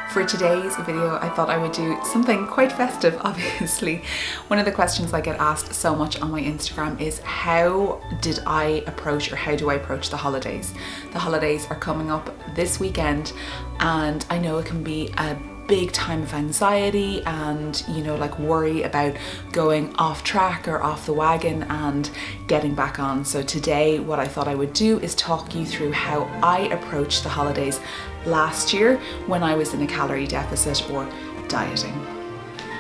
For today's video, I thought I would do something quite festive, obviously. One of the questions I get asked so much on my Instagram is how do I approach the holidays? The holidays are coming up this weekend and I know it can be a big time of anxiety and like worry about going off track or off the wagon and getting back on. So today what I thought I would do is talk you through how I approached the holidays last year when I was in a calorie deficit or dieting.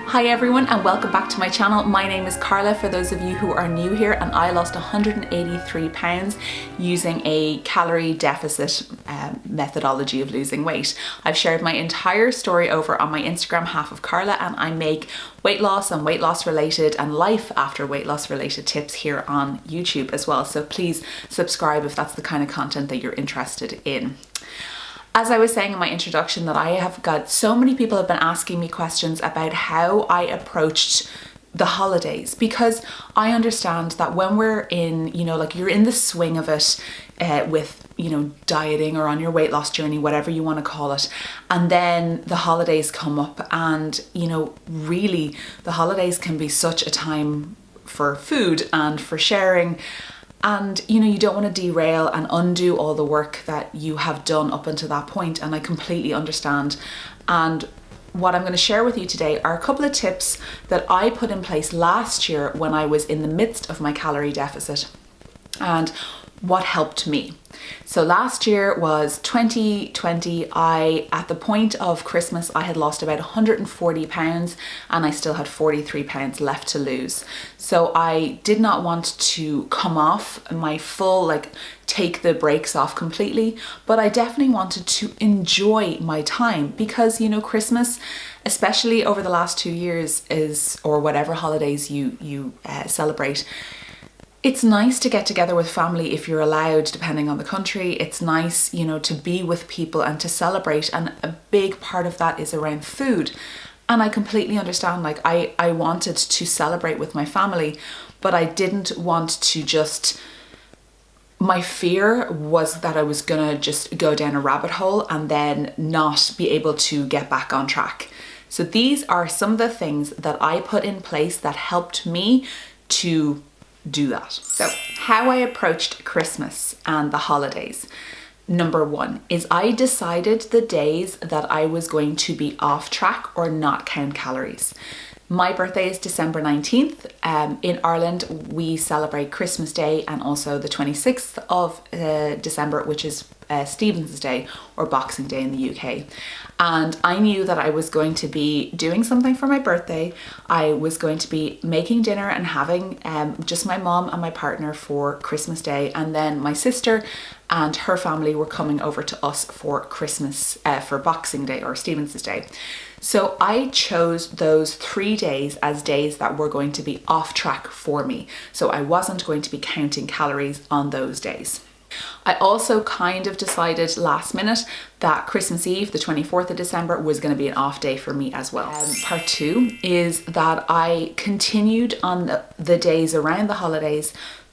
Hi everyone and welcome back to my channel. My name is Carla for those of you who are new here, and I lost 183 pounds using a calorie deficit methodology of losing weight. I've shared my entire story over on my Instagram, HalfofCarla, and I make weight loss and weight loss related and life after weight loss related tips here on YouTube as well. So please subscribe if that's the kind of content that you're interested in. As I was saying in my introduction, that I have got so many people have been asking me questions about how I approached the holidays, because I understand that when we're in, like you're in the swing of it with, dieting or on your weight loss journey, whatever you want to call it, and then the holidays come up and, really the holidays can be such a time for food and for sharing. And you don't want to derail and undo all the work that you have done up until that point, and I completely understand. And what I'm going to share with you today are a couple of tips that I put in place last year when I was in the midst of my calorie deficit and what helped me. So last year was 2020. At the point of Christmas, I had lost about 140 pounds and I still had 43 pounds left to lose. So I did not want to come off my full, take the brakes off completely, but I definitely wanted to enjoy my time because, Christmas, especially over the last 2 years or whatever holidays you celebrate, it's nice to get together with family if you're allowed, depending on the country. It's nice, to be with people and to celebrate. And a big part of that is around food. And I completely understand, I wanted to celebrate with my family, but I didn't want to my fear was that I was gonna just go down a rabbit hole and then not be able to get back on track. So these are some of the things that I put in place that helped me to do that. So how I approached Christmas and the holidays. Number one is I decided the days that I was going to be off track or not count calories. My birthday is December 19th. In Ireland, we celebrate Christmas Day and also the 26th of December, which is Stephen's Day or Boxing Day in the UK. And I knew that I was going to be doing something for my birthday. I was going to be making dinner and having just my mom and my partner for Christmas Day. And then my sister and her family were coming over to us for Christmas, for Boxing Day or Stephen's Day. So I chose those 3 days as days that were going to be off track for me. So I wasn't going to be counting calories on those days. I also kind of decided last minute that Christmas Eve, the 24th of December, was going to be an off day for me as well. Part two is that I continued on the days around the holidays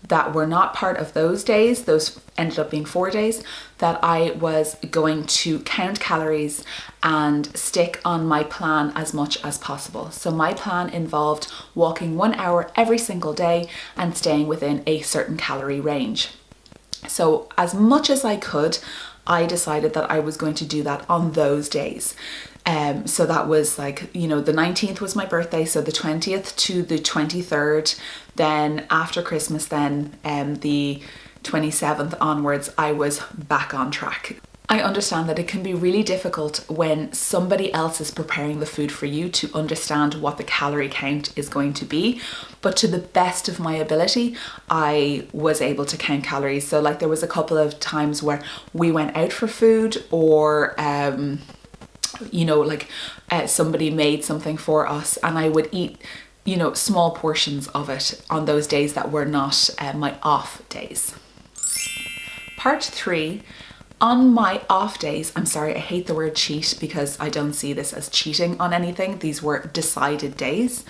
that were not part of those days. Those ended up being 4 days that I was going to count calories and stick on my plan as much as possible. So my plan involved walking 1 hour every single day and staying within a certain calorie range. So as much as I could, I decided that I was going to do that on those days. So that was the 19th was my birthday, so the 20th to the 23rd. Then after Christmas, then the 27th onwards, I was back on track. I understand that it can be really difficult when somebody else is preparing the food for you to understand what the calorie count is going to be. But to the best of my ability, I was able to count calories. So there was a couple of times where we went out for food or somebody made something for us and I would eat, small portions of it on those days that were not my off days. Part three. On my off days, I'm sorry, I hate the word cheat because I don't see this as cheating on anything. These were decided days.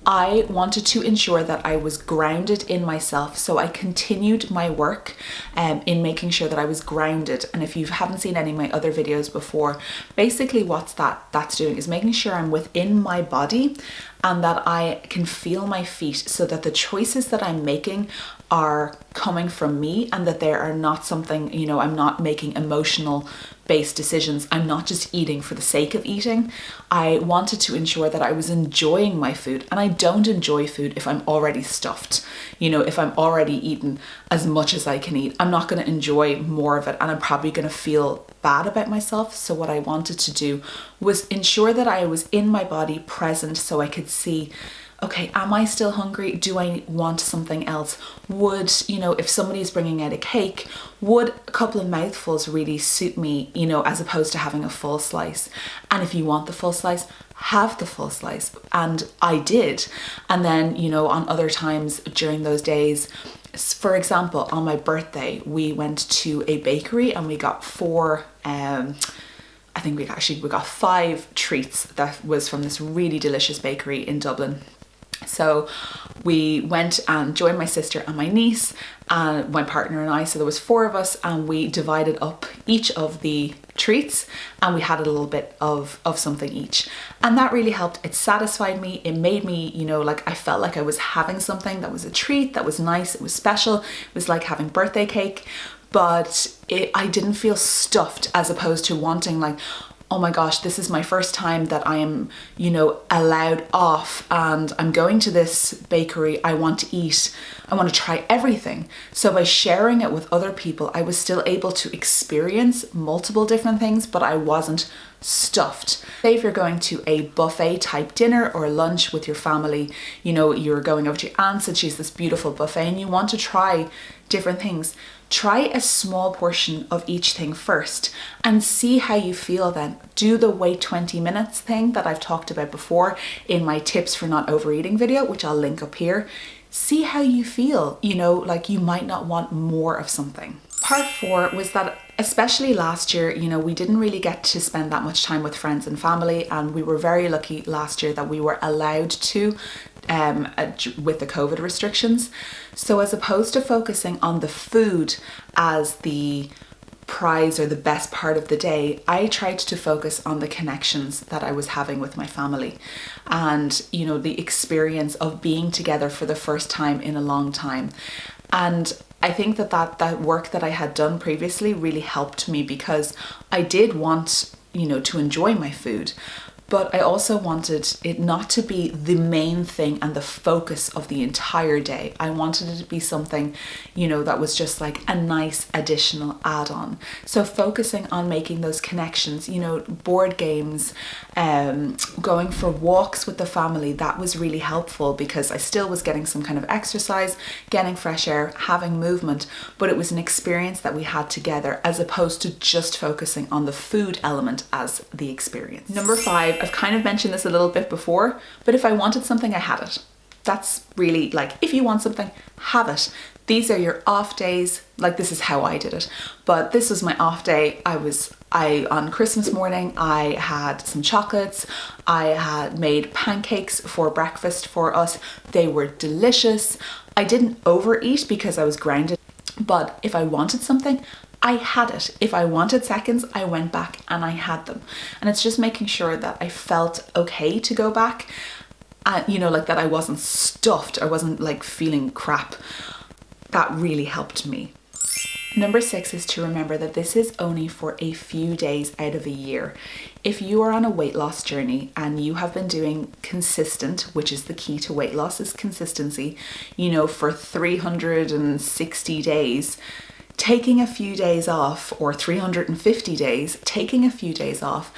I wanted to ensure that I was grounded in myself, so I continued my work in making sure that I was grounded. And if you haven't seen any of my other videos before, basically what that's doing is making sure I'm within my body and that I can feel my feet, so that the choices that I'm making are coming from me and that they are not something, you know, I'm not making emotional based decisions. I'm not just eating for the sake of eating. I wanted to ensure that I was enjoying my food, and I don't enjoy food if I'm already stuffed. You know, if I'm already eaten as much as I can eat, I'm not going to enjoy more of it, and I'm probably going to feel bad about myself. So what I wanted to do was ensure that I was in my body, present, so I could see, okay, am I still hungry? Do I want something else? Would, you know, if somebody's bringing out a cake, would a couple of mouthfuls really suit me, you know, as opposed to having a full slice? And if you want the full slice, have the full slice. And I did. And then, you know, on other times during those days, for example, on my birthday, we went to a bakery and we got I think we got 5 treats that was from this really delicious bakery in Dublin. So we went and joined my sister and my niece and my partner and I, so there was 4 of us, and we divided up each of the treats and we had a little bit of something each, and that really helped. It satisfied me. It made me, you know, like I felt like I was having something that was a treat, that was nice, it was special. It was like having birthday cake, but I didn't feel stuffed, as opposed to wanting like, oh my gosh, this is my first time that I am, you know, allowed off and I'm going to this bakery. I want to eat. I want to try everything. So by sharing it with other people, I was still able to experience multiple different things, but I wasn't stuffed. Say if you're going to a buffet type dinner or lunch with your family, you know, you're going over to your aunt's and she's this beautiful buffet and you want to try different things. Try a small portion of each thing first and see how you feel then. Do the wait 20 minutes thing that I've talked about before in my tips for not overeating video, which I'll link up here. See how you feel, you know, like you might not want more of something. Part 4 was that, especially last year, you know, we didn't really get to spend that much time with friends and family, and we were very lucky last year that we were allowed to with the COVID restrictions. So as opposed to focusing on the food as the prize or the best part of the day, I tried to focus on the connections that I was having with my family and, you know, the experience of being together for the first time in a long time. And I think that work that I had done previously really helped me, because I did want, you know, to enjoy my food, but I also wanted it not to be the main thing and the focus of the entire day. I wanted it to be something, you know, that was just like a nice additional add-on. So focusing on making those connections, you know, board games, going for walks with the family, that was really helpful because I still was getting some kind of exercise, getting fresh air, having movement, but it was an experience that we had together as opposed to just focusing on the food element as the experience. Number 5, I've kind of mentioned this a little bit before, but if I wanted something, I had it. That's really like, if you want something, have it. These are your off days. Like, this is how I did it, but this was my off day. On Christmas morning, I had some chocolates. I had made pancakes for breakfast for us. They were delicious. I didn't overeat because I was grounded, but if I wanted something, I had it. If I wanted seconds, I went back and I had them. And it's just making sure that I felt okay to go back. You know, like that I wasn't stuffed. I wasn't like feeling crap. That really helped me. Number 6 is to remember that this is only for a few days out of a year. If you are on a weight loss journey and you have been doing consistent, which is the key to weight loss, is consistency, you know, for 360 days, taking a few days off, or 350 days, taking a few days off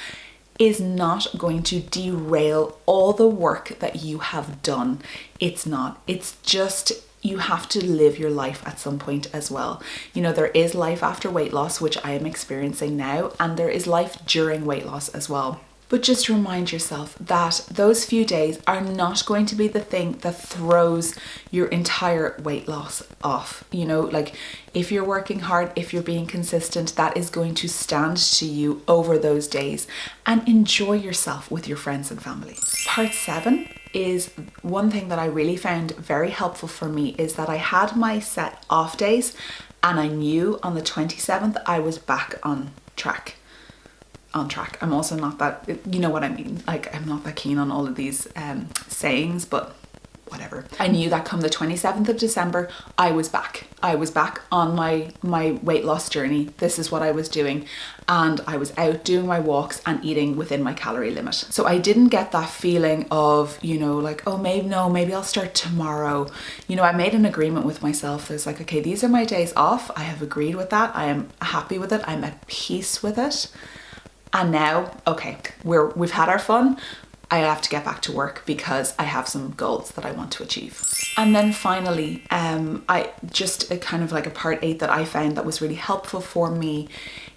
is not going to derail all the work that you have done. It's not. It's just, you have to live your life at some point as well. You know, there is life after weight loss, which I am experiencing now, and there is life during weight loss as well. But just remind yourself that those few days are not going to be the thing that throws your entire weight loss off. You know, like if you're working hard, if you're being consistent, that is going to stand to you over those days, and enjoy yourself with your friends and family. part 7 is one thing that I really found very helpful for me, is that I had my set off days and I knew on the 27th I was back on track. I'm also not that, you know what I mean, like I'm not that keen on all of these sayings, but whatever. I knew that come the 27th of December, I was back on my weight loss journey. This is what I was doing, and I was out doing my walks and eating within my calorie limit. So I didn't get that feeling of, you know, like, oh, maybe I'll start tomorrow. You know, I made an agreement with myself. It's like, okay, these are my days off. I have agreed with that. I am happy with it. I'm at peace with it. And now, okay, we've had our fun. I have to get back to work because I have some goals that I want to achieve. And then finally, I just kind of like a part 8 that I found that was really helpful for me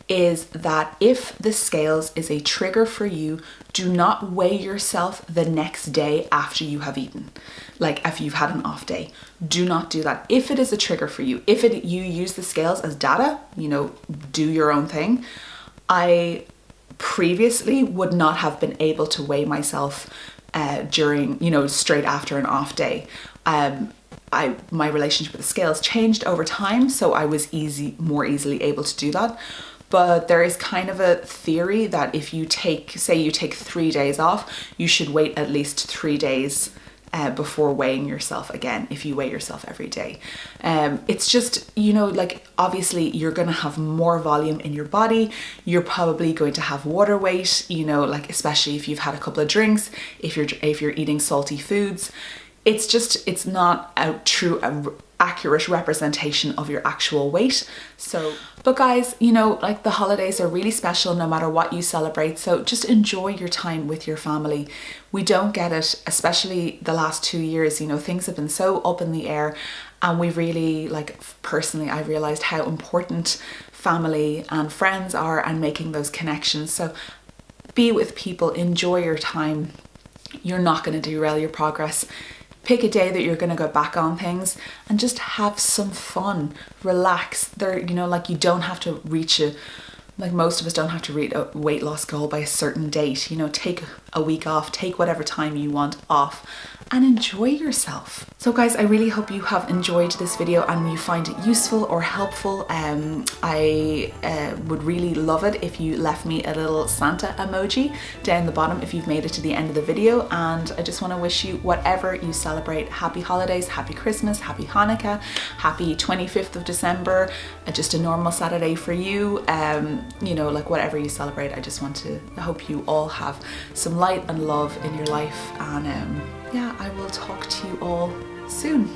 is that if the scales is a trigger for you, do not weigh yourself the next day after you have eaten. Like if you've had an off day, do not do that. If it is a trigger for you, if you use the scales as data, you know, do your own thing. I previously would not have been able to weigh myself during, you know, straight after an off day. My relationship with the scales changed over time, so I was more easily able to do that. But there is kind of a theory that if you take 3 days off, you should wait at least 3 days before weighing yourself again, if you weigh yourself every day. It's just, you know, like obviously you're going to have more volume in your body. You're probably going to have water weight, you know, like especially if you've had a couple of drinks, if you're eating salty foods. It's not a true accurate representation of your actual weight. So, but guys, you know, like the holidays are really special no matter what you celebrate. So just enjoy your time with your family. We don't get it, especially the last 2 years, you know, things have been so up in the air, and we really, like personally, I realized how important family and friends are and making those connections. So be with people, enjoy your time. You're not going to derail your progress. Pick a day that you're going to go back on things and just have some fun, relax. There, you know, like you don't have to like most of us don't have to reach a weight loss goal by a certain date. You know, take a week off, take whatever time you want off and enjoy yourself. So guys, I really hope you have enjoyed this video and you find it useful or helpful. I would really love it if you left me a little Santa emoji down the bottom if you've made it to the end of the video. And I just want to wish you, whatever you celebrate, happy holidays, happy Christmas, happy Hanukkah, happy 25th of December, just a normal Saturday for you. You know, like whatever you celebrate, I hope you all have some light and love in your life. And yeah, I will talk to you all soon.